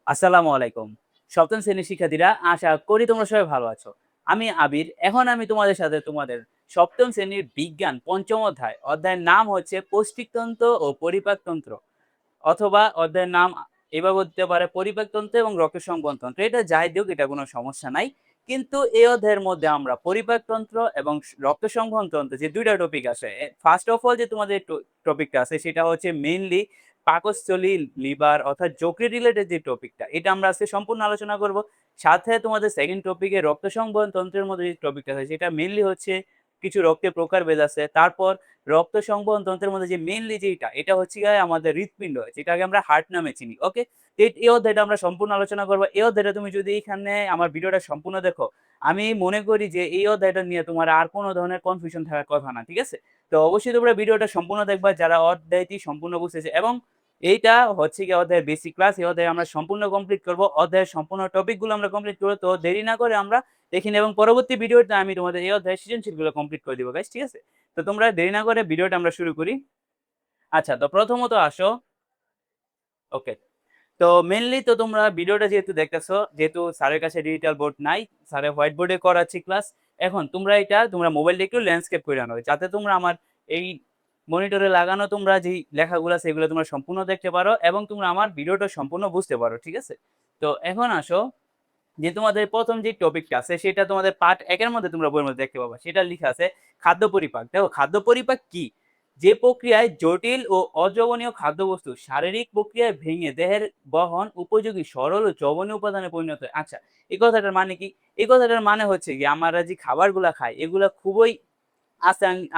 আসসালামু আলাইকুম। সপ্তম শ্রেণীর শিক্ষার্থীরা, আশা করি তোমরা সবাই ভালো আছো। আমি আবির। এখন আমি তোমাদের সাথে তোমাদের সপ্তম শ্রেণীর বিজ্ঞান ৫ম অধ্যায়ের নাম হচ্ছে পৌষ্টিকতন্ত্র ও পরিপাকতন্ত্র। অথবা অধ্যায়ের নাম এভাবে হতে পারে পরিপাকতন্ত্র এবং রক্ত সংবহনতন্ত্র। এটা যাই দিক এটা কোনো সমস্যা নাই। কিন্তু এই অধ্যায়ের মধ্যে আমরা পরিপাকতন্ত্র এবং রক্ত সংবহনতন্ত্র যে ২ টা টপিক আছে। ফার্স্ট অফ অল যে তোমাদের টপিকটা আছে সেটা হচ্ছে মেইনলি পাকস্থলী, লিভার অর্থাৎ যকৃৎ রিলেটেড যে টপিকটা এটা আমরা আজকে সম্পূর্ণ আলোচনা করব। সাথে তোমাদের সেকেন্ড টপিকে রক্ত সংবহনতন্ত্রের মধ্যে যে টপিকটা আছে সেটা মেইনলি হচ্ছে কিছু রক্তের প্রকারভেদ আছে। তারপর রক্ত সংবহন তন্ত্রের মধ্যে যে মেইনলি যেটা এটা হচ্ছে গিয়ে আমাদের হৃৎপিণ্ড, যেটাকে আমরা হার্ট নামে চিনি। ওকে? এই অধ্যায়টা আমরা সম্পূর্ণ আলোচনা করব। এই অধ্যায়টা তুমি যদি এইখানে আমার ভিডিওটা সম্পূর্ণ দেখো, আমি মনে করি যে এই অধ্যায়টা নিয়ে তোমার আর কোন ধরনের কনফিউশন থাকার কথা না। ঠিক আছে? তো অবশ্যই তোমরা ভিডিওটা সম্পূর্ণ দেখবা যারা অধ্যায়টি সম্পূর্ণ বুঝতেছে, এবং এইটা হচ্ছে গিয়ে অধ্যায়ের বেসিক ক্লাস। এই অধ্যায় আমরা সম্পূর্ণ কমপ্লিট করব। অধ্যায়ের সম্পূর্ণ টপিকগুলো আমরা কমপ্লিট করব। তো দেরি না করে আমরা দেখি নিই, এবং পরবর্তী ভিডিওতে আমি তোমাদের এই অধ্যায়ের সৃজনশীলগুলো কমপ্লিট করে দিব গাইস। ঠিক আছে? তো তোমরা দেরি না করে ভিডিওটা আমরা শুরু করি। আচ্ছা, তো প্রথমত আসো। ওকে। তো মেইনলি তো তোমরা ভিডিওটা যেহেতু দেখতেছো, যেহেতু স্যারের কাছে ডিজিটাল বোর্ড নাই, স্যারের হোয়াইট বোর্ডে করাচ্ছি ক্লাস। এখন তোমরা মোবাইলটা একটু ল্যান্ডস্কেপ করে আনো। যাতে তোমরা আমার এই মনিটরে লাগানো তোমরা যেই লেখাগুলো আছে এগুলো তোমরা সম্পূর্ণ দেখতে পারো এবং তোমরা আমার ভিডিওটা সম্পূর্ণ বুঝতে পারো। ঠিক আছে? তো এখন আসো, যে তোমাদের ১ম যে টপিকটা আছে সেটা তোমাদের পার্ট ১ এর মধ্যে তোমরা বইয়ের মধ্যে দেখতে পাবা। সেটা লিখা আছে খাদ্য পরিপাক। দেখো খাদ্য পরিপাক কি? যে প্রক্রিয়ায় জটিল ও অদ্রবণীয় খাদ্যবস্তু শারীরিক প্রক্রিয়ায় ভেঙে দেহের বহন উপযোগী সরল ও দ্রবণীয় উপাদানে পরিণত হয়। আচ্ছা, এই কথাটার মানে কি? এই কথাটার মানে হচ্ছে গিয়ে আমরা যে খাবারগুলা খাই এগুলা খুবই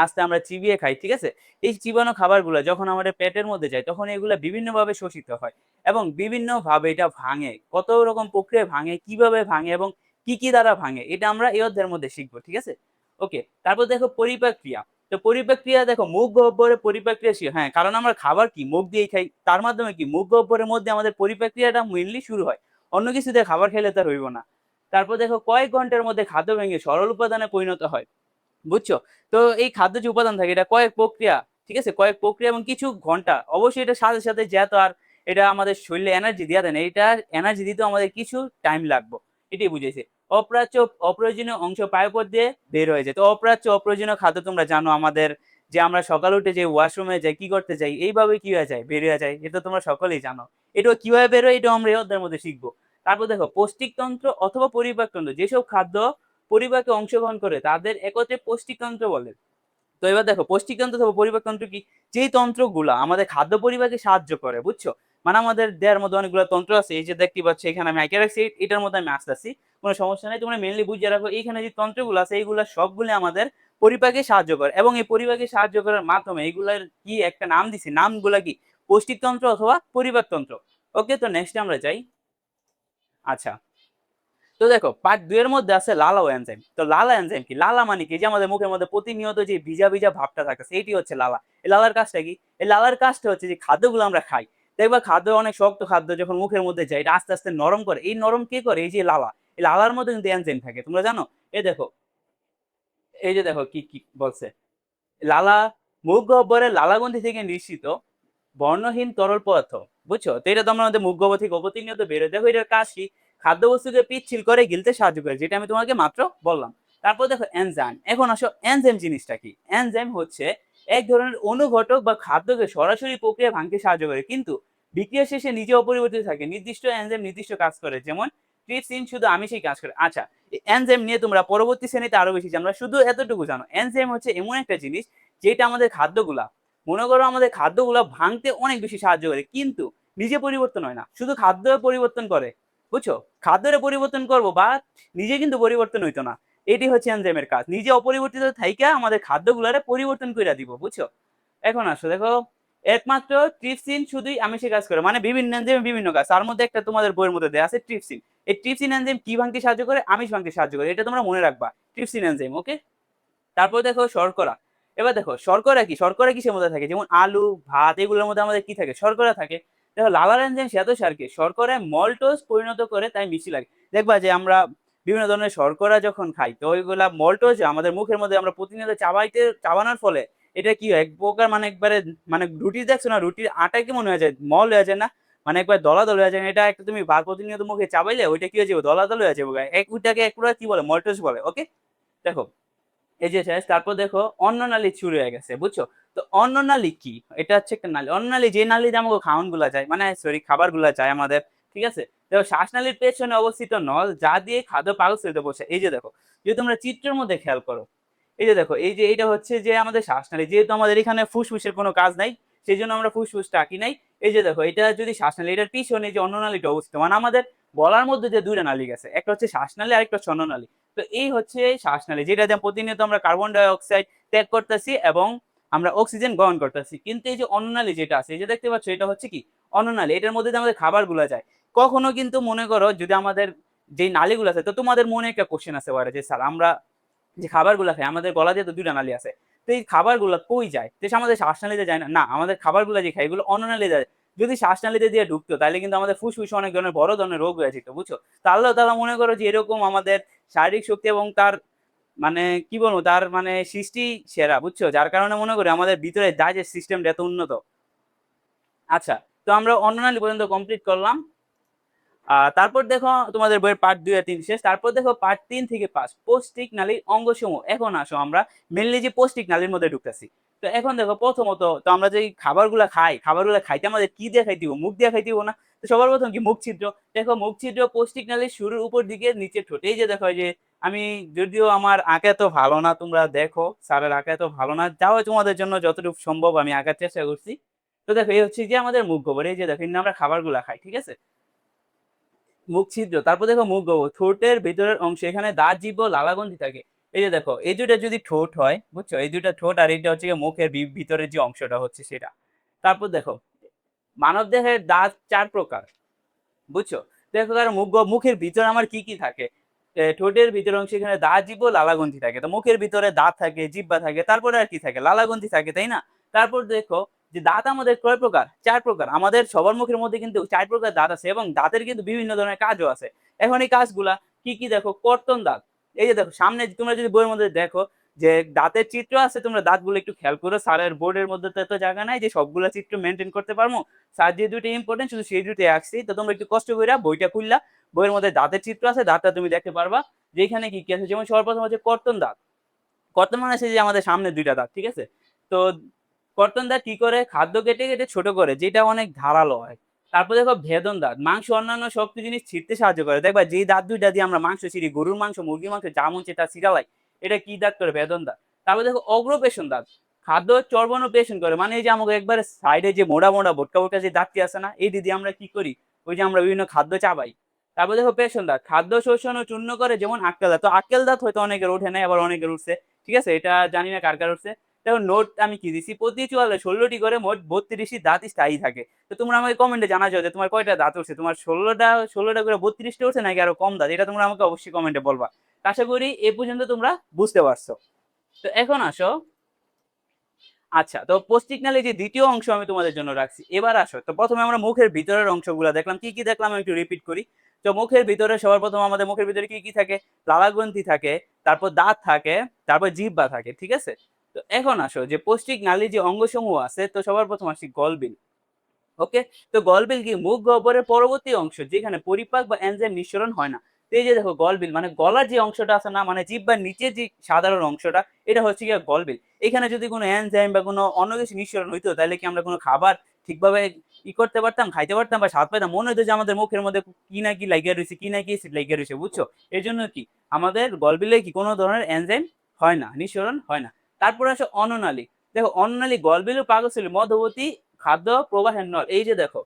আস্তে আমরা চিবিয়ে খাই। ঠিক আছে? এই চিবানো খাবারগুলা যখন আমাদের পেটের মধ্যে যায় তখন এগুলা বিভিন্নভাবে শোষিত হয় এবং বিভিন্নভাবে এটা ভাঙে। কত রকম প্রক্রিয়ায় ভাঙে, কিভাবে ভাঙে এবং কি দ্বারা ভাঙে এটা আমরা এই অধ্যায়ের মধ্যে শিখব। ঠিক আছে? ওকে। তারপর দেখো পরিপাক ক্রিয়া। তো পরিপাক ক্রিয়া দেখো মুখ গহ্বরে পরিপাক ক্রিয়া হ্যাঁ, কারণ আমরা খাবার কি মুখ দিয়েই খাই। তার মাধ্যমে কি মুখ গহ্বরের মধ্যে আমাদের পরিপাক ক্রিয়াটা মেইনলি শুরু হয়। অন্য কিছু দিয়ে খাবার খেলে তো আর হইব না। তারপর দেখো কয়েক ঘন্টার মধ্যে খাদ্য ভেঙে সরল উপাদানে পরিণত হয়। বুঝছো? তো এই খাদ্য যে উপাদান থাকে এটা কয়েক প্রক্রিয়া, ঠিক আছে? কয়েক প্রক্রিয়া এবং কিছু ঘন্টা। অবশ্যই এটার সাথে যেহেতু আর এটা আমাদের শরীরে এনার্জি দেয়া দেয় না। এটার এনার্জি দিতেও আমাদের কিছু টাইম লাগবে। এটাই বুঝাইছে। অপ্রাচ্য অপ্রয়োজনীয় অংশ পায়ুপথ দিয়ে বের হয়ে যায়। তো অপ্রাচ্য অপ্রয়োজনীয় খাদ্য তোমরা জানো আমাদের, যে আমরা সকালে উঠে যে ওয়াশরুমে যাই কি করতে যাই এইভাবে কি হয়ে যায়? বের হয়ে যায়। এটা তোমরা সকলেই জানো। এটাও কিভাবে বের হয় এটাও আমরা এই অধ্যায়ের মধ্যে শিখব। তারপর দেখো পৌষ্টিকতন্ত্র অথবা পরিপাকতন্ত্র যেসব খাদ্য পরিপাকে অংশগ্রহণ করে তাদের একত্রে পৌষ্টিকতন্ত্র বলে। তো এবার দেখো পৌষ্টিকতন্ত্র অথবা পরিপাকতন্ত্র কি? যেই তন্ত্রগুলা আমাদের খাদ্য পরিপাকে সাহায্য করে, বুঝছো? মানে আমাদের দেহের মধ্যে অনেকগুলো তন্ত্র আছে। এই যে দেখতে পাচ্ছ এখানে আমি এঁকে রাখছি, এটার মধ্যে আমি আসতেছি। কোনো সমস্যা নাই। তোমরা মেইনলি বুঝিয়ে রাখো এইখানে যে তন্ত্রগুলো আছে এইগুলা সবগুলো আমাদের পরিপাকে সাহায্য করে এবং এই পরিপাকে সাহায্য করার মাধ্যমে এইগুলার কি একটা নাম দিছি, নামগুলা কি? পৌষ্টিকতন্ত্র অথবা পরিপাকতন্ত্র। ওকে, তো নেক্সট আমরা যাই। আচ্ছা, তো দেখো পার্ট ২ এর মধ্যে আছে লালা ও এনজাইম। তো লালা এনজাইম কি? লালা মানে কি? যে আমাদের মুখের মধ্যে প্রতিনিয়ত যে ভিজা ভাবটা থাকতেছে এটি হচ্ছে লালা। এই লালার কাজটা কি? এই লালার কাজটা হচ্ছে যে খাদ্যগুলো আমরা খাই। দেখবা খাদ্য অনেক শক্ত খাদ্য যখন মুখের মধ্যে যায় এটা আস্তে নরম করে। এই নরম কে করে? এই যে লালা। এই লালার মধ্যে কিন্তু এনজাইম থাকে। তোমরা জানো? এই দেখো, এই যে দেখো কি বলছে। লালা মুখ গহ্বরের লালাগ্রন্থি থেকে নিঃসৃত বর্ণহীন তরল পদার্থ। বুঝছো? তো এটা তো আমাদের মুখ গহ্বর থেকে প্রতিনিয়ত বের হয়। দেখো এটার কাজ কি? খাদ্যবস্তুকে পিচ্ছিল করে গিলতে সাহায্য করে, যেটা আমি তোমাকে মাত্র বললাম। তারপর দেখো এনজাইম। এখন আসো এনজাইম জিনিসটা কি? এনজাইম হচ্ছে এক ধরনের অনুঘটক বা খাদ্যকে সরাসরি প্রক্রিয়া ভাঙতে সাহায্য করে, কিন্তু বিক্রিয়া শেষে নিজে অপরিবর্তিত থাকে। নির্দিষ্ট এনজাইম নির্দিষ্ট কাজ করে, যেমন ট্রিপসিন শুধু আমিষেই কাজ করে। আচ্ছা, এই এনজাইম নিয়ে তোমরা পরবর্তী শ্রেণীতে আরো বেশি জানবা। শুধু এতটুকু জানো এনজাইম হচ্ছে এমন একটা জিনিস যেটা আমাদের খাদ্যগুলা, মনে করো আমাদের খাদ্যগুলো ভাঙতে অনেক বেশি সাহায্য করে, কিন্তু নিজে পরিবর্তন হয় না, শুধু খাদ্য পরিবর্তন করে। বুঝছো? খাদ্যের পরিবর্তন করবো বা নিজে কিন্তু পরিবর্তন হইতো না। এটি হচ্ছে এনজাইমের কাজ, নিজে অপরিবর্তিত থাইকা আমাদের খাদ্যগুলারে পরিবর্তন করে দিব। বুঝছো? এখন আসো দেখো, একমাত্র ট্রিপসিন শুধুই আমিষে কাজ করে, মানে বিভিন্ন এনজাইম বিভিন্ন কাজ। তার মধ্যে একটা তোমাদের বইয়ের মধ্যে দেয়া আছে ট্রিপসিন। এই ট্রিপসিন এনজাইম কি ভাঙতে সাহায্য করে? আমিষ ভাঙতে সাহায্য করে। এটা তোমরা মনে রাখবা, ট্রিপসিন এনজাইম। ওকে। তারপর দেখো শর্করা। এবার দেখো শর্করা কি? শর্করা কিসের মধ্যে থাকে? যেমন আলু, ভাত এগুলোর মধ্যে আমাদের কি থাকে? শর্করা থাকে। দেখো লালার এনজাইম শ্বেতসারকে শর্করায় মল্টোজ পরিণত করে, তাই মিষ্টি লাগে। দেখবা যে আমরা বিভিন্ন ধরনের শর্করা যখন খাই তো ওইগুলা মল্টোজ আমাদের মুখের মধ্যে আমরা প্রতিনিয়ত চাবানোর ফলে এটা কি হয়? এক প্রকার মানে একবারে মানে রুটি দেখছো না? রুটির আটা কেমন হয়ে যায়? মল হয়ে যায় না? মানে একবার দলাদল হয়ে যায়। এটা একটা তুমি ভাত প্রতিনিয়ত মুখে চাবাইলে ওইটা কি হয়ে যাবে, দলাদল হয়ে যাবে। ওইটাকে এক প্রকার কি বলে, মল্টোস বলে। ওকে, দেখো এই যে শেষ। তারপর দেখো অন্ননালী শুরু হয়ে গেছে, বুঝছো? তো অন্ননালী কি? এটা হচ্ছে একটা নালী। অন্ননালী যে নালী দিয়ে আমাকে খাওয়ান গুলা যায়, মানে সরি খাবার গুলা যায় আমাদের, ঠিক আছে? দেখো শ্বাসনালীর পেছনে অবস্থিত নল, যা দিয়ে খাদ্য পাকস্থলিতে বসে। এই যে দেখো, যদি তোমরা চিত্রের মধ্যে খেয়াল করো, এই যে দেখো, এই যে এটা হচ্ছে যে আমাদের শ্বাসনালী। যেহেতু আমাদের এখানে ফুসফুসের কোনো কাজ নাই, সেই জন্য আমরা ফুসফুসটা আঁকি নাই। এই যে দেখো, এটা যদি শ্বাসনালী, এটার পিছনে যে অন্ননালীটা অবস্থিত, মানে আমাদের গলার মধ্যে যে দুইটা নালী গেছে, একটা হচ্ছে শ্বাসনালী আর একটা হচ্ছে অন্ননালী। তো এই হচ্ছে শ্বাসনালী, যেটা দিয়ে প্রতিনিয়ত আমরা কার্বন ডাই অক্সাইড ত্যাগ করতেছি এবং আমরা অক্সিজেন গ্রহণ করতেছি। কিন্তু এই যে অন্ননালী যেটা আছে, এই যে দেখতে পাচ্ছ, এটা হচ্ছে কি অন্ননালী। এটার মধ্যে যে আমাদের খাবারগুলো যায়। কখনো কিন্তু মনে করো যদি আমাদের যে নালীগুলো আছে, তো তোমাদের মনে একটা কোশ্চেন আছে বলে যে স্যার আমরা যে খাবারগুলো খাই, আমাদের গলা দিয়ে তো দুইটা নালী আছে, তো এই খাবারগুলো কই যায়? তো আমাদের শ্বাসনালীতে যায় না। না, আমাদের খাবারগুলো যে খাই এগুলো অন্ননালীতে যায়। যদি শ্বাসনালীতে দিয়ে ঢুকতো তাহলে কিন্তু আমাদের ফুসফুসে অনেক ধরনের বড় ধরনের রোগ হয়ে যেত, বুঝছো? তাহলে তারা মনে করো যে এরকম আমাদের শারীরিক শক্তি এবং তার মানে কি বলবো, তার মানে সৃষ্টি সেরা, বুঝছো? যার কারণে মনে করি আমাদের ভিতরে ডাইজেস্ট সিস্টেমটা এত উন্নত। আচ্ছা, তো আমরা অন্ননালী পর্যন্ত কমপ্লিট করলাম। তারপর দেখো তোমাদের বইয়ের পার্ট 2 আর 3 শেষ। তারপর দেখো পার্ট 3 থেকে 5 পৌষ্টিক নালীর অঙ্গসমূহ। এখন আসো আমরা মেইনলি যে পৌষ্টিক নালীর মধ্যে ঢুকতেছি। তো এখন দেখো প্রথমত তো আমরা যে খাবারগুলা খাই, খাবারগুলা খাইতে আমাদের কি দিয়ে খাইতে হবে? মুখ দিয়ে খাইতে হবে না? তো সবার প্রথম কি মুখ ছিদ্র। দেখো মুখ ছিদ্র পৌষ্টিক নালীর শুরুর উপর দিকে নিচে ঠোঁট। এই যে দেখো, এই যে আমি যদিও আমার আঁকা এত ভালো না, তোমরা দেখো স্যারের আঁকা এত ভালো না, যাও তোমাদের জন্য যতটুকু সম্ভব আমি আঁকার চেষ্টা করছি। তো দেখো এই হচ্ছে যে আমাদের মুখ গোবর। এই যে দেখো আমরা খাবারগুলা খাই, ঠিক আছে? মুখ ছিদ্র। তারপর দেখো মুখ গহ্বর, ঠোঁটের ভেতরের অংশ, এখানে দাঁত, জিহ্বা ও লালাগ্রন্থি থাকে। এই যে দেখো, এই দুইটা যদি ঠোঁট হয়, বুঝছো? এই দুইটা ঠোঁট, আর এইটা হচ্ছে গিয়ে মুখের ভিতরের যে অংশটা হচ্ছে সেটা। তারপর দেখো মানব দেহের দাঁত 4 প্রকার, বুঝছো? দেখো তার মুখের ভিতরে আমার কি কি থাকে? ঠোঁটের ভিতরের অংশে এখানে দাঁত, জিহ্বা ও লালাগ্রন্থি থাকে। তো মুখের ভিতরে দাঁত থাকে, জিহ্বা থাকে, তারপরে আর কি থাকে? লালাগ্রন্থি থাকে, তাই না? তারপর দেখো যে দাঁত আমাদের কয় প্রকার? 4 প্রকার। আমাদের সবার মুখের মধ্যে কিন্তু 4 প্রকার দাঁত আছে এবং দাঁতের কিন্তু বিভিন্ন ধরনের কাজও আছে। এখন এই কাজগুলা কি কি দেখো? কর্তন দাঁত। এই যে দেখো সামনে তোমরা যদি বইয়ের মধ্যে দেখো যে দাঁতের চিত্র আছে, তোমরা দাঁতগুলো একটু খেয়াল করো। স্যারের বোর্ডের মধ্যে তো এত জায়গা নাই যে সবগুলা চিত্র মেনটেন করতে পারবো। স্যার যে দুটো ইম্পর্টেন্ট শুধু সেই দুটোই আঁকছি। তো তোমরা একটু কষ্ট কইরা বইটা খুললা, বইয়ের মধ্যে দাঁতের চিত্র আছে, দাঁতটা তুমি দেখতে পারবা যে এখানে কি কি আছে। যেমন সর্বপ্রথম হচ্ছে কর্তন দাঁত। কর্তন মানে হচ্ছে যে আমাদের সামনে দুইটা দাঁত, ঠিক আছে? তো কর্তন দাঁত কি করে? খাদ্য কেটে কেটে ছোট করে, যেটা অনেক ধারালো হয়। তারপর দেখো ভেদন দাঁত, মাংস অন্যান্য শক্ত জিনিস ছিঁড়তে সাহায্য করে। দেখবা যেই দাঁত দুইটা দিয়ে আমরা মাংস ছিঁড়ি, গরুর মাংস, মুরগির মাংস, যা মন চায় তা ছিঁড়ালাই, এটা কি দাঁত করে? ভেদন দাঁত। তারপর দেখো অগ্রপেশন দাঁত, খাদ্য চর্বণ ও পেশন করে। মানে এই যে আমাকে একবারে সাইডে যে মোটা মোটা বোটকা বোটকা যে দাঁতটি আছে না, এই দিয়ে আমরা কি করি? ওই যে আমরা বিভিন্ন খাদ্য চাবাই। তারপর দেখো পেশন দাঁত, খাদ্য শোষণ ও চূর্ণ করে, যেমন আক্কেল দাঁত। তো আক্কেল দাঁত হয়তো অনেকের ওঠে নাই, আবার অনেকের উঠছে, ঠিক আছে? এটা জানি না কার কার উঠছে। দেখো নোট আমি কি দিছি, প্রতি চুয়ালে 16টি করে মোট 32টি দাঁত স্থায়ী থাকে। তো তোমরা আমাকে কমেন্টে জানাও যে তোমার কয়টা দাঁত উঠছে, তোমার 16টা করে 32টা উঠছে নাকি আরো কম দাঁত, এটা তোমরা আমাকে অবশ্যই কমেন্টে বলবা। আশা করি এ পর্যন্ত তোমরা বুঝতে পারছো। তো এখন আসো, আচ্ছা, তো পৌষ্টিক নালীর যে দ্বিতীয় অংশ আমি তোমাদের জন্য রাখছি। এবার আসো, তো প্রথমে আমরা মুখের ভিতরের অংশগুলো দেখলাম। কি কি দেখলাম আমি একটু রিপিট করি। তো মুখের ভিতরে সবার প্রথম আমাদের মুখের ভিতরে কি কি থাকে? লালাগ্রন্থি থাকে, তারপর দাঁত থাকে, তারপর জিহ্বা থাকে, ঠিক আছে? তো এখন আসো যে পৌষ্টিক নালীর যে অঙ্গসমূহ আছে, তো সবার প্রথম আসি গলবিল। ওকে, তো গলবিল কি? মুখ গহ্বরের পরবর্তী অংশ, যেখানে পরিপাক বা এনজাইম নিঃসরণ হয় না। তো এই যে দেখো গলবিল মানে গলার যে অংশটা আছে না, মানে জিহ্বার নিচে যে সাধারণ অংশটা, এটা হচ্ছে গিয়ে গলবিল। এখানে যদি কোনো এনজাইম বা কোনো অন্য কিছু নিঃসরণ হইতো, তাহলে কি আমরা কোনো খাবার ঠিকভাবে করতে পারতাম, খাইতে পারতাম বা স্বাদ পাইতাম? মনে হইতো যে আমাদের মুখের মধ্যে কি না কি লাগিয়ে রয়েছে, কি না কি এসিড লাগিয়ে রয়েছে, বুঝছো? এই জন্য কি আমাদের গলবিলে কি কোনো ধরনের এনজাইম হয় না, নিঃসরণ হয় না। তারপর আসে অন্ননালী। দেখো অন্ননালী গলবিল ও পাকস্থলীর মধ্যবর্তী খাদ্য প্রবাহের নল। এই যে দেখো,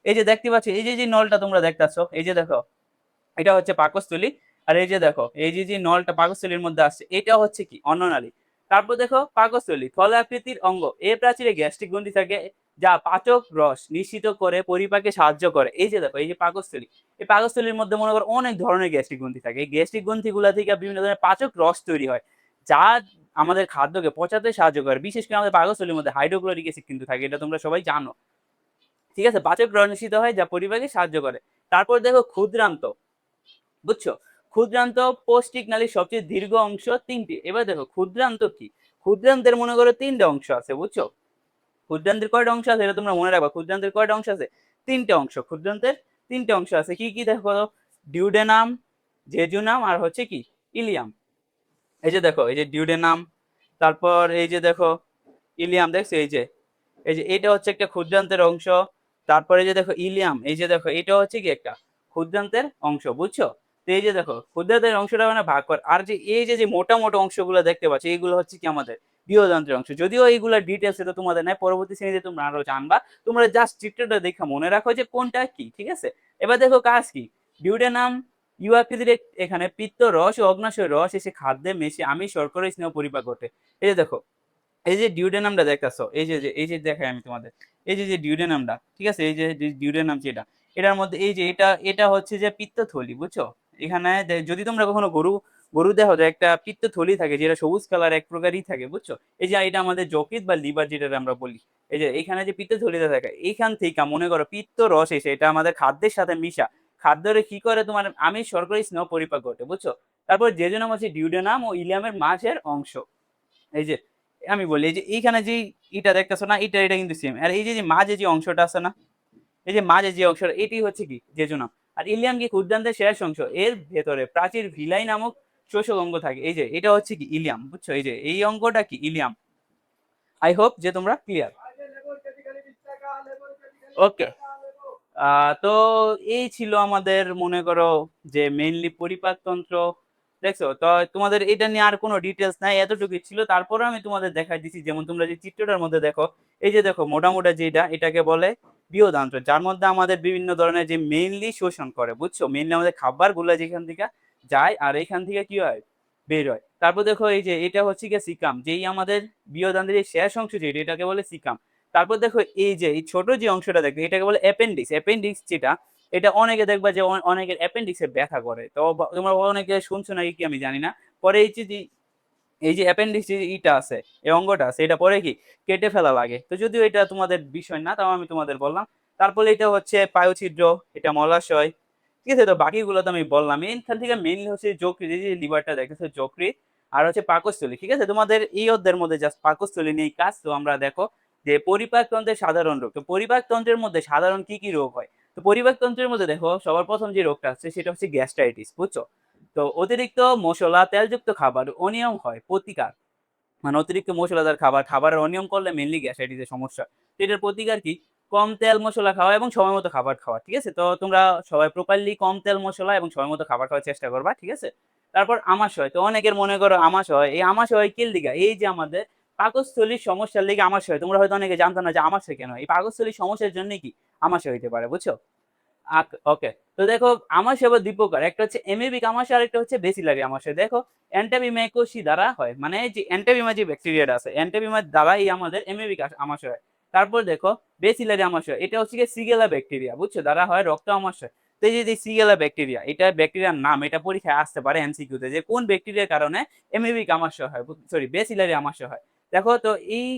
এই যে দেখতে পাচ্ছ, এই যে যে নলটা তোমরা দেখতেছো, এই যে দেখো এটা হচ্ছে পাকস্থলী। আর এই যে দেখো এই যে যে নলটা পাকস্থলীর মধ্যে আসছে, এটা হচ্ছে কি? অন্ননালী। তারপর দেখো পাকস্থলী থলে আকৃতির অঙ্গ, এর প্রাচীরে গ্যাস্ট্রিক গ্রন্থি থাকে, যা পাচক রস নিশ্চিত করে পরিপাকে সাহায্য করে। এই যে দেখো এই যে পাকস্থলী, এই পাকস্থলীর মধ্যে মনে করো অনেক ধরনের গ্যাস্ট্রিক গ্রন্থি থাকে। এই গ্যাস্ট্রিক গ্রন্থি গুলা থেকে বিভিন্ন ধরনের পাচক রস তৈরি হয়, যা আমাদের খাদ্যকে পচাতে সাহায্য করে। বিশেষ করে আমাদের পাকস্থলীর মধ্যে হাইড্রোক্লোরিক অ্যাসিড কিন্তু থাকে, এটা তোমরা সবাই জানো, ঠিক আছে? পাচক রস নিশ্চিত হয়, যা পরিপাকে সাহায্য করে। তারপর দেখো ক্ষুদ্রান্ত, বুঝছো? ক্ষুদ্রান্ত পৌষ্টিক নালীর সবচেয়ে দীর্ঘ অংশ 3টি। এবার দেখো ক্ষুদ্রান্ত কি? ক্ষুদ্রান্তের মনে করো 3টা অংশ আছে, বুঝছো? ক্ষুদ্রান্তের কয়টা অংশ আছে এটা তোমরা মনে রাখবা। ক্ষুদ্রান্তের কয়টা অংশ আছে? তিনটে অংশ, ক্ষুদ্রান্তের তিনটে অংশ আছে। কি কি দেখো? ডিউডেনাম, জেজুনাম আর হচ্ছে কি ইলিয়াম। এই যে দেখো, এই যে ডিউডেনাম, তারপর এই যে দেখো ইলিয়াম, দেখছো এই যে এটা হচ্ছে একটা ক্ষুদ্রান্তের অংশ। তারপরে যে দেখো ইলিয়াম, এই যে দেখো এটা হচ্ছে কি একটা ক্ষুদ্রান্তের অংশ, বুঝছো? তো এই যে দেখো ক্ষুদ্রান্তের অংশটা মানে ভাগ কর, আর যে এই যে মোটা মোটা অংশগুলো দেখতে পাচ্ছ এইগুলো হচ্ছে কি আমাদের বৃহদান্ত্রের অংশ। যদিও এইগুলা ডিটেলস এটা তোমাদের নাই, পরবর্তী শ্রেণীতে তোমরা আরো জানবা। তোমরা জাস্ট চিত্রটা দেখে মনে রাখো যে কোনটা কি, ঠিক আছে? এবার দেখো কাজ কি। ডিউডেনাম ইউ আকৃতির এখানে পিত্ত রস ও অগ্নাশয় রস এসে খাদ্যে মেশে আমিষ শর্করা স্নেহ পরিপাক ঘটে। এই যে দেখো, এই যে ডিউডেনামটা দেখতেছো, এই যে দেখাই আমি তোমাদের, এই যে ডিউডেনামটা, ঠিক আছে? এই যে ডিউডেনাম যেটা, এটার মধ্যে এই যে এটা হচ্ছে যে পিত্তথলি, বুঝছো? এখানে যদি তোমরা কখনো গরু দেখো যে একটা পিত্তথলি থাকে, যেটা সবুজ কালার এক প্রকারই থাকে, বুঝছো? এই যে এটা আমাদের যকৃৎ বা লিভার যেটা আমরা বলি। এই যে এখানে যে পিত্তথলিটা থাকে, এইখান থেকে মনে করো পিত্ত রস এসে এটা আমাদের খাদ্যের সাথে মিশা, খাদ্যরে কি করে তোমার আমিষ শর্করা স্নেহ পরিপাক ঘটে, বুঝছো? তারপর জেজুনাম হচ্ছে ডিউডেনাম ও ইলিয়ামের মাঝের অংশ। এই যে আমি বলি, এই যে এইখানে যে এটা দেখতেছো না, এটা কিন্তু সেম। আর এই যে মাঝে যে অংশটা আছে না, এই যে মাঝে যে অংশটা, এটি হচ্ছে কি জেজুনাম। আর ইলিয়াম কি ক্ষুদ্রান্তের শেষ অংশ, এর ভেতরে প্রাচীর ভিলাই নামক শোষক অঙ্গ থাকে। এই যে এটা হচ্ছে কি ইলিয়াম, বুঝছো? এই যে এই অঙ্গটা কি ইলিয়াম। আই হোপ যে তোমরা ক্লিয়ার। ওকে, তো এই ছিল আমাদের মনে করো যে মেইনলি পরিপাকতন্ত্র, দেখছো? তো তোমাদের এটা নিয়ে আর কোনো ডিটেলস নাই, এতটুকুই ছিল। তারপরে আমি তোমাদের দেখাই দিচ্ছি, যেমন তোমরা যে চিত্রটার মধ্যে দেখো, এই যে দেখো মোটামোটা যেটা, এটাকে বলে বৃহদান্ত্র, যার মধ্যে আমাদের বিভিন্ন ধরনের যে মেইনলি শোষণ করে, বুঝছো? মেইনলি আমাদের খাবার গুলা যেখান থেকে যায় আর এইখান থেকে কি হয়, বের হয়। তারপর দেখো এই যে এটা হচ্ছে গিয়ে সিকাম, যেই আমাদের বৃহদান্ত্রের শেষ অংশ যেটা, এটাকে বলে সিকাম। তারপর দেখো এই যে এই ছোট যে অংশটা দেখবে, এটাকে বলে অ্যাপেন্ডিক্স। অ্যাপেন্ডিক্স যেটা, এটা অনেকে দেখবা যে অনেকের অ্যাপেন্ডিক্সে ব্যথা করে। তো তোমরা অনেকে শুনছো নাকি কি আমি জানি না। পরে এই যে অ্যাপেন্ডিক্স যে ইটা আছে, এই অঙ্গটা আছে, এটা পরে কি কেটে ফেলা লাগে। তো যদিও এটা তোমাদের বিষয় না, তাও আমি তোমাদের বললাম। তারপরে এটা হচ্ছে পায়ুছিদ্র, এটা মলাশয়, ঠিক আছে? তো বাকিগুলো তো আমি বললাম। এখান থেকে মেইনলি হচ্ছে যকৃৎ, এই যে লিভারটা দেখতেছো, যকৃৎ আর হচ্ছে পাকস্থলী, ঠিক আছে? তোমাদের এই অধ্যায়ের মধ্যে জাস্ট পাকস্থলী নিয়ে কাজ। তো আমরা দেখো যে পরিপাকতন্ত্রের সাধারণ রোগ। তো পরিপাকতন্ত্রের মধ্যে সাধারণ কি কি রোগ হয়? তো পরিপাকতন্ত্রের মধ্যে দেখো সবার প্রথম যে রোগটা আছে সেটা হচ্ছে গ্যাস্ট্রাইটিস, বুঝছো? তো অতিরিক্ত মশলা তেলযুক্ত খাবার অনিয়ম হয় প্রতিকার, মানে অতিরিক্ত মশলাদার খাবারের অনিয়ম করলে মেইনলি গ্যাস্ট্রাইটিসের সমস্যা। তো এটার প্রতিকার কি? কম তেল মশলা খাওয়া এবং সময় মতো খাবার খাওয়া, ঠিক আছে? তো তোমরা সবাই প্রপারলি কম তেল মশলা এবং সময় মতো খাবার খাওয়ার চেষ্টা করবা, ঠিক আছে? তারপর আমাশয়। তো অনেকের মনে করো আমাশয়, এই আমাশয় কিল দিঘা, এই যে আমাদের পাকস্থলীর সমস্যার লেগে আমাশয়। তোমরা হয়তো অনেকে জানতো না যে আমাশয় কেন হয়। এই পাকস্থলীর সমস্যার জন্য কি আমাশয় হইতে পারে, বুঝছো? ওকে, তো দেখো আমাশয় আবার দুই প্রকার, একটা হচ্ছে এমিবিক আমাশয় আর একটা হচ্ছে বেসিলারি আমাশয়। দেখো অ্যান্টাবিমাইকোসি দ্বারা হয়, মানে যে অ্যান্টাবিমা যে ব্যাকটেরিয়াটা আছে, অ্যান্টাবিমার দ্বারাই আমাদের এমিবিক আমাশয় হয়। তারপর দেখো বেসিলারি আমাশয়, এটা হচ্ছে সিগেলা ব্যাকটেরিয়া, বুঝছো, দ্বারা হয় রক্ত আমাশয়। তো এই যে সিগেলা ব্যাকটেরিয়া, এটা ব্যাকটেরিয়ার নাম, এটা পরীক্ষায় আসতে পারে এমসিকিউতে, যে কোন ব্যাকটেরিয়ার কারণে এমিবিক আমাশয় হয়, সরি বেসিলারি আমাশয় হয়। দেখো তো এই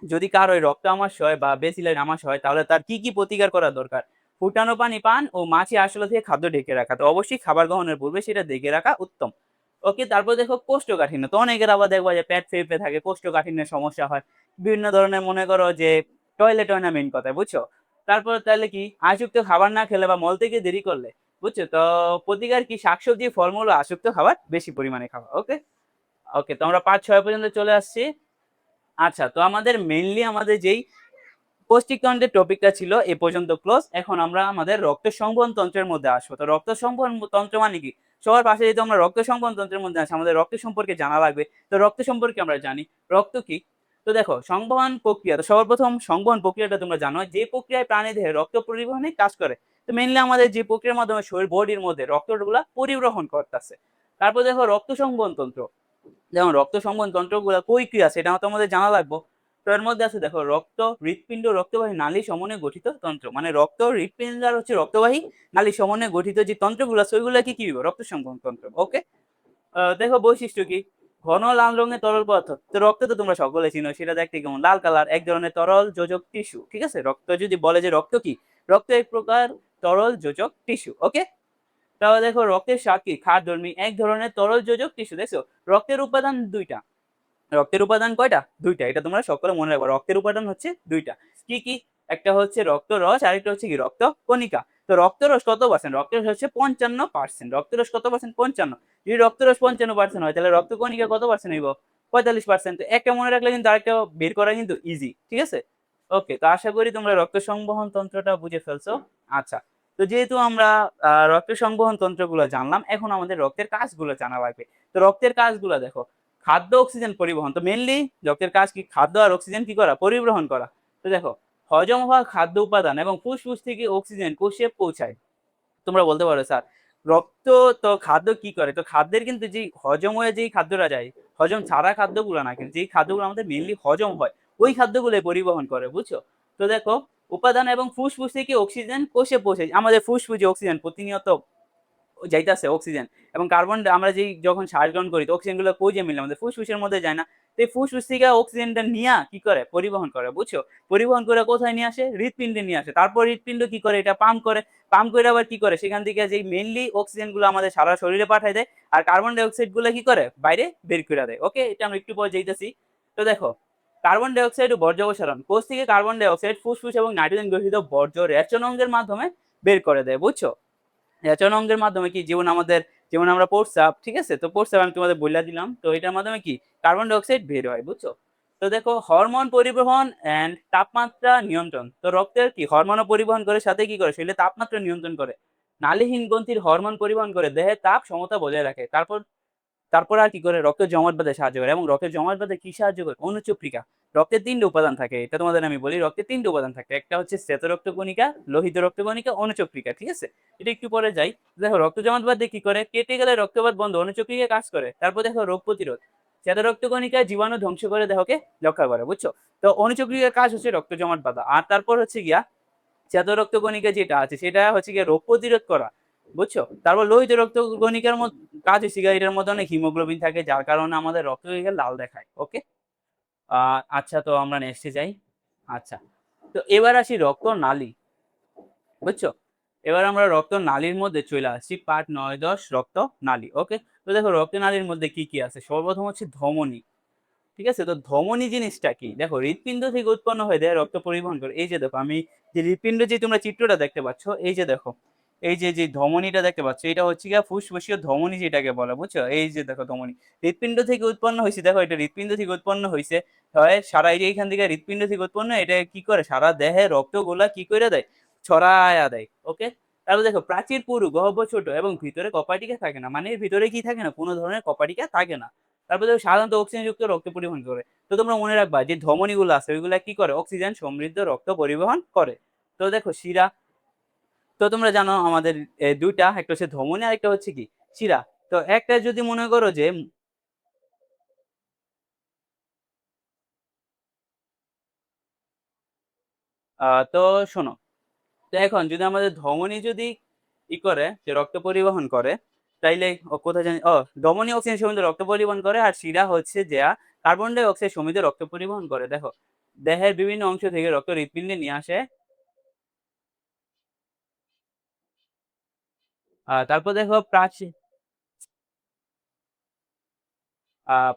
যদি কারো রক্ত আমাশয় বা বেসিলারি আমাশয় হয়, তাহলে তার কি কি প্রতিকার করা দরকার? ফুটানো পানি পান ও মাছি আরশোলা থেকে খাদ্য ঢেকে রাখা। তো অবশ্যই খাবার গ্রহণের পূর্বে সেটা ঢেকে রাখা উত্তম। ওকে, তারপর দেখো কোষ্ঠকাঠিন্য। তো অনেকের আবার দেখবা যে পেট ফেঁপে থাকে, কোষ্ঠকাঠিন্যের সমস্যা হয় বিভিন্ন ধরনের, মনে করো যে টয়লেট হয় না মেইন কথা, বুঝছো? তারপর তাহলে কি আশযুক্ত খাবার না খেলে বা মল থেকে দেরি করলে, বুঝছো? তো প্রতিকার কি শাকসবজি ফলমূল ও আশযুক্ত খাবার বেশি পরিমাণে খাওয়া। ওকে, ওকে, তো আমরা 5-6 পর্যন্ত চলে আসছি। আচ্ছা, তো আমাদের মেইনলি আমাদের যেই পৌষ্টিকতন্ত্রের টপিকটা ছিল এ পর্যন্ত ক্লোজ। এখন আমরা আমাদের রক্ত সংবহন তন্ত্রের মধ্যে আসবো। তো রক্ত সংবহন তন্ত্র মানে কি? সবার পাশে যেহেতু আমরা রক্ত সংবহন তন্ত্রের মধ্যে আছি, আমাদের রক্ত সম্পর্কে জানা লাগবে। তো রক্ত সম্পর্কে আমরা জানি, রক্ত কি? তো দেখো সংবহন প্রক্রিয়া, তো সর্বপ্রথম সংবহন প্রক্রিয়াটা তোমরা জানো, যে প্রক্রিয়ায় প্রাণীদেহে রক্ত পরিবহনে কাজ করে। তো মেইনলি আমাদের যে প্রক্রিয়ার মাধ্যমে শরীর বডির মধ্যে রক্তগুলা পরিবহন করতেছে। তারপর দেখো রক্ত সংবহন তন্ত্র, যেমন রক্ত সংবহন তন্ত্রগুলো কই কি আছে, এটা তোমাদের জানা লাগবে। তো এর মধ্যে আছে দেখো রক্ত, হৃৎপিণ্ড, রক্তবাহী নালী সমন্বয়ে গঠিত তন্ত্র, মানে রক্ত, হৃৎপিণ্ড আর হচ্ছে রক্তবাহী নালী সমন্বয়ে গঠিত যে তন্ত্রগুলো আছে ওইগুলো কি রক্ত সংবহন তন্ত্র। ওকে, দেখো বৈশিষ্ট্য কি? ঘন লাল রঙের তরল পদার্থ। তো রক্ত তো তোমরা সকলে চিনো, সেটা দেখতে কেমন লাল কালার, এক ধরনের তরল যোজক টিস্যু, ঠিক আছে? রক্ত যদি বলে যে রক্ত কি, রক্ত এক প্রকার তরল যোজক টিস্যু। ওকে, তাহলে দেখো রক্তের সাক্ষী ক্ষারধর্মী এক ধরনের তরল যোজক টিস্যু। দেখছো রক্তের উপাদান দুইটা, রক্তের উপাদান কয়টা? দুইটা। এটা তোমরা সকলে মনে রাখবে, রক্তের উপাদান হচ্ছে দুইটা। কি কি? একটা হচ্ছে রক্তরস, আরেকটা হচ্ছে কি রক্তকণিকা। তো রক্তরস কত পার্সেন্ট? রক্তরস হচ্ছে 55%। রক্তরস কত পার্সেন্ট? 55। যদি রক্তরস 55% হয় তাহলে রক্তকণিকা কত পার্সেন্ট হইব? 45%। তো একটা মনে রাখলে কিন্তু আরেকটা বের করা কিন্তু ইজি। ঠিক আছে? ওকে, তো আশা করি তোমরা রক্ত সংবহন তন্ত্রটা বুঝে ফেলছো। আচ্ছা। তো যেহেতু আমরা রক্ত সংবহন তন্ত্রগুলো জানলাম, এখন আমাদের রক্তের কাজগুলো জানা লাগবে। তো রক্তের কাজগুলো দেখো, খাদ্য, অক্সিজেন পরিবহন। তো মেইনলি রক্তের কাজ কি? খাদ্য আর অক্সিজেন কি করা? পরিবহন করা। তো দেখো, হজম হওয়া খাদ্য উপাদান এবং ফুসফুস থেকে অক্সিজেন কোষে পৌঁছায়। তোমরা বলতে পারো স্যার, রক্ত তো খাদ্য কি করে? তো খাদ্যের কিন্তু যেই হজম হয়ে যেই খাদ্যটা যায়, হজম ছাড়া খাদ্যগুলো না, কিন্তু যেই খাদ্যগুলো আমাদের মেইনলি হজম হয়, ওই খাদ্যগুলোই পরিবহন করে, বুঝছো? তো দেখো, উপাদান এবং ফুসফুস থেকে অক্সিজেন কোষে পৌঁছে। আমাদের ফুসফুসে অক্সিজেন প্রতিনিয়ত যাইতাছে অক্সিজেন এবং কার্বন আমরা যেই যখন শ্বাস গ্রহণ করি তো অক্সিজেন গুলো কই যে মিলে? আমাদের ফুসফুসের মধ্যে যায় না? তো এই ফুসফুস থেকে অক্সিজেনটা নিয়া কি করে? পরিবহন করে, বুঝছো? পরিবহন করে কোথায় নিয়ে আসে? হৃৎপিণ্ডে নিয়ে আসে। তারপর হৃৎপিণ্ড কি করে? এটা পাম্প করে। পাম্প করে আবার কি করে? সেখান থেকে যেই মেইনলি অক্সিজেন গুলো আমাদের সারা শরীরে পাঠায় দেয়। আর কার্বন ডাই অক্সাইড গুলো কি করে? বাইরে বের করে দেয়। ওকে? এটা আমরা একটু পরে যাইতেছি। তো দেখো, কার্বন ডাই অক্সাইড ও বর্জ্য অপসারণ। কোষ থেকে কার্বন ডাই অক্সাইড, ফুসফুস এবং নাইট্রোজেন গ্রহীত বর্জ্য রেচন অঙ্গের মাধ্যমে বের করে দেয়, বুঝছো? রেচন অঙ্গের মাধ্যমে কি? যেমন আমরা প্রস্রাব, ঠিক আছে? তো প্রস্রাব আমি তোমাদের বইলা দিলাম। তো এটার মাধ্যমে কি? কার্বন ডাই অক্সাইড বের হয়, বুঝছো? তো দেখো, হরমোন পরিবহন অ্যান্ড তাপমাত্রা নিয়ন্ত্রণ। তো রক্তের কি হরমোনও পরিবহন করে, সাথে কি করে? শরীরে তাপমাত্রা নিয়ন্ত্রণ করে। নালীহীন গ্রন্থির হরমোন পরিবহন করে দেহের তাপ সমতা বজায় রাখে। তারপর আর কি করে? রক্ত জমাট বাঁধতে সাহায্য করে এবং রক্তের জমাট বাঁধতে কি সাহায্য করে? অনুচক্রিকা। রক্তের ৩ টে উপাদান থাকে। এটা তোমাদের আমি বলি, রক্তের ৩ টে উপাদান থাকে। একটা হচ্ছে শ্বেত রক্তকণিকা, লোহিত রক্তকণিকা, অনুচক্রিকা। ঠিক আছে? এটা একটু পরে যাই। দেখো, রক্ত জমাট বাঁধতে কি করে? কেটে গেলে রক্তপাত বন্ধ, অনুচক্রিকা কাজ করে। তারপর দেখো, রোগ প্রতিরোধ। শ্বেত রক্তকণিকা জীবাণু ধ্বংস করে দেহকে রক্ষা করে, বুঝছো? তো অনুচক্রিকার কাজ হচ্ছে রক্ত জমাট বাঁধা। আর তারপর হচ্ছে গিয়া শ্বেত রক্তকণিকা যেটা আছে সেটা হচ্ছে গিয়ে রোগ প্রতিরোধ করা, বুঝছো? তারপর লোহিত রক্তকণিকার কাজ হচ্ছে গিয়ে এটার মধ্যে অনেক হিমোগ্লোবিন থাকে, যার কারণে আমাদের রক্তকণিকা লাল দেখায়। ওকে? আচ্ছা, তো আমরা নেক্সটে যাই। আচ্ছা, তো এবার আসি রক্তনালী, বুঝছো? এবার আমরা রক্তনালীর মধ্যে চলে আসছি। পার্ট ৯-১০ রক্তনালী। ওকে? তো দেখো, রক্তনালীর মধ্যে কি, কি আছে? সর্বপ্রথম হচ্ছে ধমনী। ঠিক আছে? তো ধমনী জিনিসটা কি? দেখো, হৃৎপিণ্ড থেকে উৎপন্ন হয়ে দেহে রক্ত পরিবহন করে। এই যে দেখো, আমি যে হৃৎপিণ্ড যে তোমরা চিত্রটা দেখতে পাচ্ছ, এই যে দেখো, এই যে ধমনীটা দেখতে পাচ্ছ, এটা হচ্ছে গিয়ে ফুসফুসীয় ধমনী যেটাকে বলে, বুঝছো? এই যে দেখো ধমনী। হৃৎপিণ্ড থেকে উৎপন্ন হইছে, দেখো এটা হৃৎপিণ্ড থেকে উৎপন্ন হইছে। হয় সারা এই যে এখান থেকে হৃৎপিণ্ড থেকে উৎপন্ন, এটা কি করে? সারা দেহে রক্তগুলা কি কইরা দেয়? ছড়ায়া দেয়। ওকে? তারপর দেখো, প্রাচীর পুরু, গহ্বর ছোট এবং ভিতরে কপাটিকা থাকে না। মানে এর ভিতরে কি থাকে না? কোন ধরনের কপাটিকা থাকে না। তারপর দেখো, সাধারণত অক্সিজেনযুক্ত রক্ত পরিবহন করে। তো তোমরা মনে রাখবা যে ধমনীগুলো আছে ওইগুলা কি করে? অক্সিজেন সমৃদ্ধ রক্ত পরিবহন করে। তো দেখো, শিরা। তো তোমরা জানো আমাদের ২ টা, একটা হচ্ছে ধমনী আর একটা হচ্ছে কি? শিরা। তো একটা যদি মনে করো যে তো শোনো, তো এখন যদি আমাদের ধমনী যদি করে যে রক্ত পরিবহন করে, তাইলে কোথায় জানি ধমনী অক্সিজেন সমৃদ্ধ রক্ত পরিবহন করে আর শিরা হচ্ছে যা কার্বন ডাই অক্সাইড সমৃদ্ধ রক্ত পরিবহন করে। দেখো, দেহের বিভিন্ন অংশ থেকে রক্ত হৃৎপিণ্ডে নিয়ে আসে। তারপর দেখো,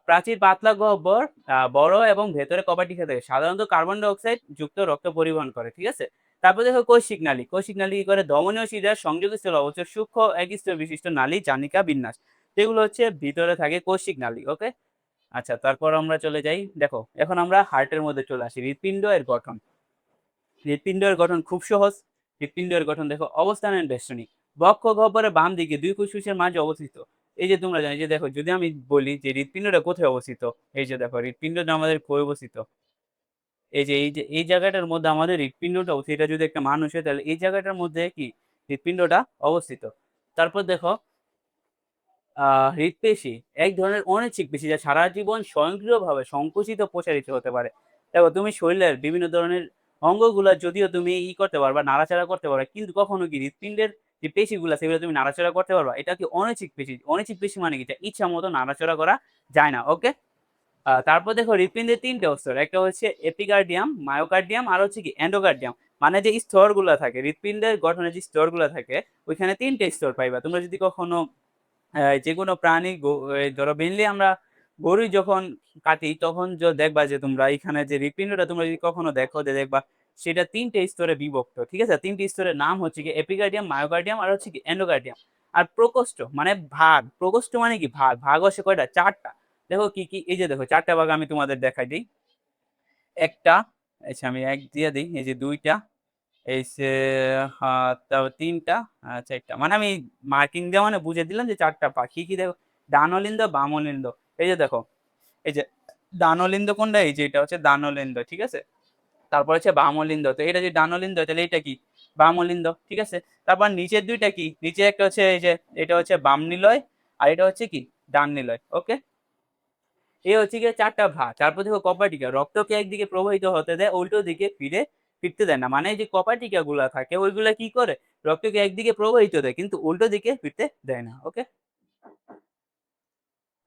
প্রাচীর পাতলা গহ্বর, বড় এবং ভেতরে কপাটিকা থাকে। সাধারণত কার্বন ডাই অক্সাইড যুক্ত রক্ত পরিবহন করে। ঠিক আছে? তারপর দেখো, কৌশিক নালী। কৌশিক নালী কি করে? ধমনী ও শিরার সংযোগস্থলে অবস্থিত সূক্ষ্ম এক স্তর বিশিষ্ট নালী জানিকা বিন্যাস। যেগুলো হচ্ছে ভিতরে থাকে কৌশিক নালী। ওকে? আচ্ছা, তারপর আমরা চলে যাই। দেখো, এখন আমরা হার্টের মধ্যে চলে আসি। হৃৎপিণ্ড এর গঠন। হৃৎপিণ্ডের গঠন খুব সহজ। হৃৎপিণ্ডের গঠন দেখো, অবস্থান এন্ড বেষ্টনী। বক্ষ গহ্বরের বাম দিকে ২ ফুসফুসের মাঝে অবস্থিত। এই যে তোমরা জানো, এই যে দেখো, যদি আমি বলি যে হৃৎপিণ্ডটা কোথায় অবস্থিত? এই যে দেখো, হৃৎপিণ্ডটা আমাদের কই অবস্থিত? এই যে এই জায়গাটার মধ্যে আমাদের হৃৎপিণ্ডটা অবস্থিত। এটা যদি একটা মানুষ হয় তাহলে এই জায়গাটার মধ্যে কি? হৃৎপিণ্ডটা অবস্থিত। তারপর দেখো, হৃৎপেশি এক ধরনের অনিচ্ছিক পেশি যা সারা জীবন স্বয়ংক্রিয়ভাবে সংকুচিত প্রসারিত হতে পারে। দেখো, তুমি শরীরের বিভিন্ন ধরনের অঙ্গগুলা যদিও তুমি করতে পারবা, নাড়াচাড়া করতে পারবা, কিন্তু কখনো কি হৃৎপিণ্ডের যে পেশিগুলা সেগুলো তুমি নাড়াচাড়া করতে পারবা? এটা কি অনিচ্ছিক পেশি। অনিচ্ছিক পেশি মানে কি? এটা ইচ্ছা মতো নাড়াচাড়া করা যায় না। ওকে? তারপর দেখো, হৃৎপিণ্ডের ৩ টে স্তর। একটা হচ্ছে এপিকার্ডিয়াম, মায়োকার্ডিয়াম আর হচ্ছে কি এন্ডোকার্ডিয়াম। মানে যে স্তরগুলা থাকে, হৃৎপিণ্ডের গঠনে যে স্তরগুলা থাকে, ওইখানে ৩ টে স্তর পাইবা। তোমরা যদি কখনো যেকোনো প্রাণী ধরো মেইনলি আমরা গরুই যখন কাটি তখন দেখবা যে তোমরা এখানে যে হৃৎপিণ্ডটা তোমরা যদি কখনো দেখো যে দেখবা সেটা ৩ টে স্তরে বিভক্ত। ঠিক আছে? ৩ টি স্তরের নাম হচ্ছে গিয়ে এপিকার্ডিয়াম, মায়োকার্ডিয়াম আর হচ্ছে কি এন্ডোকার্ডিয়াম। আর প্রকোষ্ঠ মানে ভাগ। প্রকোষ্ঠ মানে কি ভাগ। ভাগ হচ্ছে কয়টা? ৪ টা। দেখো কি, কি? এই যে দেখো ৪ টা ভাগ আমি তোমাদের দেখাই দেই। ১ টা, আচ্ছা আমি ১ দিয়ে দেই। এই যে ২ টা, এই যে তারপর ৩ টা, ৪ টা। মানে আমি মার্কিং দেওয়া মানে বুঝিয়ে দিলাম যে ৪ টা ভাগ। কি, কি দেখো? ডানলিন্দ, বামলিন্দ। এই যে দেখো, এই যে ডানলিন্দ কোনটা? এই যে এটা হচ্ছে ডানলিন্দ। ঠিক আছে? তারপর হচ্ছে বামলিন্দ। তো এটা যদি ডানলিন্দ তাহলে এটা কি? বামলিন্দ। ঠিক আছে? তারপর নিচের ২ টা কি? নিচে একটা হচ্ছে এই যে এটা হচ্ছে বাম নিলয় আর এটা হচ্ছে কি? ডান নিলয়। ওকে? এই হচ্ছে গিয়ে ৪ টা ভাগ। তারপর দেখো কপাটিকা। রক্তকে একদিকে প্রবাহিত হতে দেয়, উল্টো দিকে ফিরতে দেয় না। মানে যে কপাটিকা গুলা থাকে ওইগুলা কি করে? রক্তকে একদিকে প্রবাহিত দেয় কিন্তু উল্টো দিকে ফিরতে দেয় না। ওকে?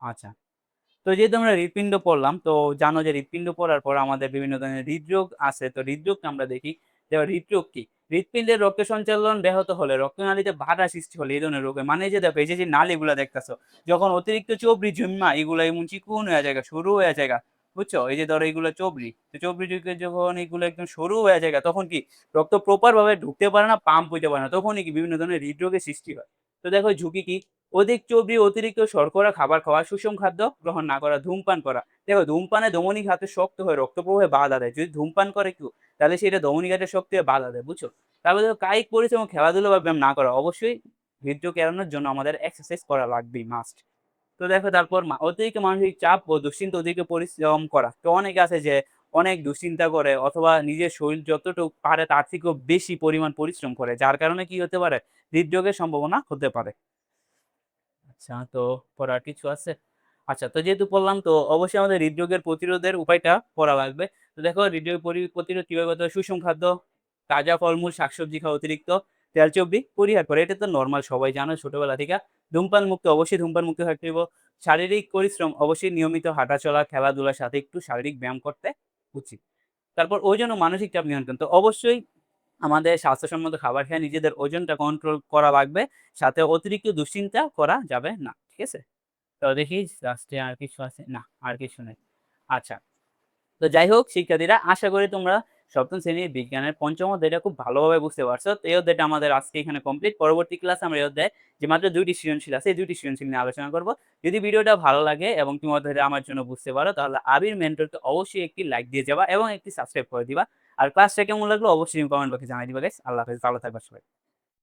আচ্ছা। তো যেহেতু আমরা হৃৎপিণ্ড পড়লাম, তো জানো যে হৃৎপিণ্ড পড়ার পর আমাদের বিভিন্ন ধরনের হৃদরোগ আছে। তো হৃদরোগকে আমরা দেখি যে হৃদরোগ কি? হৃৎপিণ্ডের রক্ত সঞ্চালন ব্যাহত হলে, রক্তনালীতে বাধা সৃষ্টি হলে এই ধরনের রোগ হয়। মানে এই যে দেখো এই যে নালীগুলা দেখতেছো, যখন অতিরিক্ত চর্বি জন্মায় এগুলা এমন চিকুন হয়ে যায়গা, সরু হয়ে যায়গা। বুঝছো? এই যে ধরো এগুলা চর্বি। তো চর্বি যুগে যখন এগুলো একদম সরু হয়ে যায়গা তখন কি রক্ত প্রপার ভাবে ঢুকতে পারে না, পাম্প হইতে পারে না। তখনই কি বিভিন্ন ধরনের হৃদরোগের সৃষ্টি হয়। তো দেখো ঝুঁকি কি? অধিক চর্বি, অতিরিক্ত শর্করা খাবার খাওয়া, সুষম খাদ্য গ্রহণ না করা, ধূমপান করা। দেখো ধূমপানে ধমনী ঘাতে শক্ত হয়ে রক্ত প্রবাহে বাধা দেয়। যদি ধূমপান করে কেউ তাহলে সেটা ধমনী ঘাটের শক্তি হয়ে বাধা দেয়। বুঝছো? তারপরে দেখো কায়িক পরিশ্রম, খেলাধুলা বা ব্যায়াম না করা। অবশ্যই হৃদরোগ এড়ানোর জন্য আমাদের এক্সারসাইজ করা লাগবেই, মাস্ট। তো দেখো তারপর অতিরিক্ত মানসিক চাপ ও দুশ্চিন্তা, অতিরিক্ত পরিশ্রম করা। তো অনেকে আছে যে অনেক দুশ্চিন্তা করে অথবা নিজের শরীর যতটুকু পারে তার থেকেও বেশি পরিমাণ পরিশ্রম করে। যার কারণে কি হতে পারে? হৃদরোগের সম্ভাবনা হতে পারে। আচ্ছা, তো পড়ার কিছু আছে? আচ্ছা, তো যেহেতু পড়লাম তো অবশ্যই আমাদের হৃদরোগের প্রতিরোধের উপায়টা পড়া লাগবে। তো দেখো হৃদরোগ প্রতিরোধ কিভাবে করতে হয়? সুষম খাদ্য, তাজা ফলমূল, শাকসবজি খাওয়া, অতিরিক্ত তেল চর্বি পরিহার করে। এটা তো নরমাল সবাই জানো ছোটবেলা থেকে। ধূমপান মুক্ত, অবশ্যই ধূমপান মুক্ত থাকতে হইব। শারীরিক পরিশ্রম, অবশ্যই নিয়মিত হাঁটাচলা, খেলাধুলার সাথে একটু শারীরিক ব্যায়াম করতে উচিত। তারপর ওজন ও মানসিক চাপ নিয়ন্ত্রণ। তো অবশ্যই আমাদের স্বাস্থ্যসম্মত খাবার খেয়ে নিজেদের ওজনটা কন্ট্রোল করা লাগবে। সাথে অতিরিক্ত দুশ্চিন্তা করা যাবে না। ঠিক আছে? তো দেখি লাস্টে আর কিছু আছে? না, আর কিছু নেই। আচ্ছা। তো যাই হোক শিক্ষার্থীরা, আশা করি তোমরা ৭ম শ্রেণীর বিজ্ঞানের ৫ম অধ্যায়টা খুব ভালোভাবে বুঝতে পারছো। তো এই অধ্যায়টা আমাদের আজকে এখানে কমপ্লিট। পরবর্তী ক্লাসে আমরা এই অধ্যায়ে যে মাত্র ২ টি সৃজনশীল আছে, এই ২ টি সৃজনশীল নিয়ে আলোচনা করব। যদি ভিডিওটা ভালো লাগে এবং তুমি অধ্যায়টা আমার জন্য বুঝতে পারো তাহলে আবির মেন্টরকে অবশ্যই একটি লাইক দিয়ে যাবা এবং একটি সাবস্ক্রাইব করে দিবা। আর ক্লাসটা কেমন লাগলো অবশ্যই কমেন্ট বক্সে জানাই দিবা গাইস। আল্লাহ হাফেজ। ভালো থাকবা সবাই।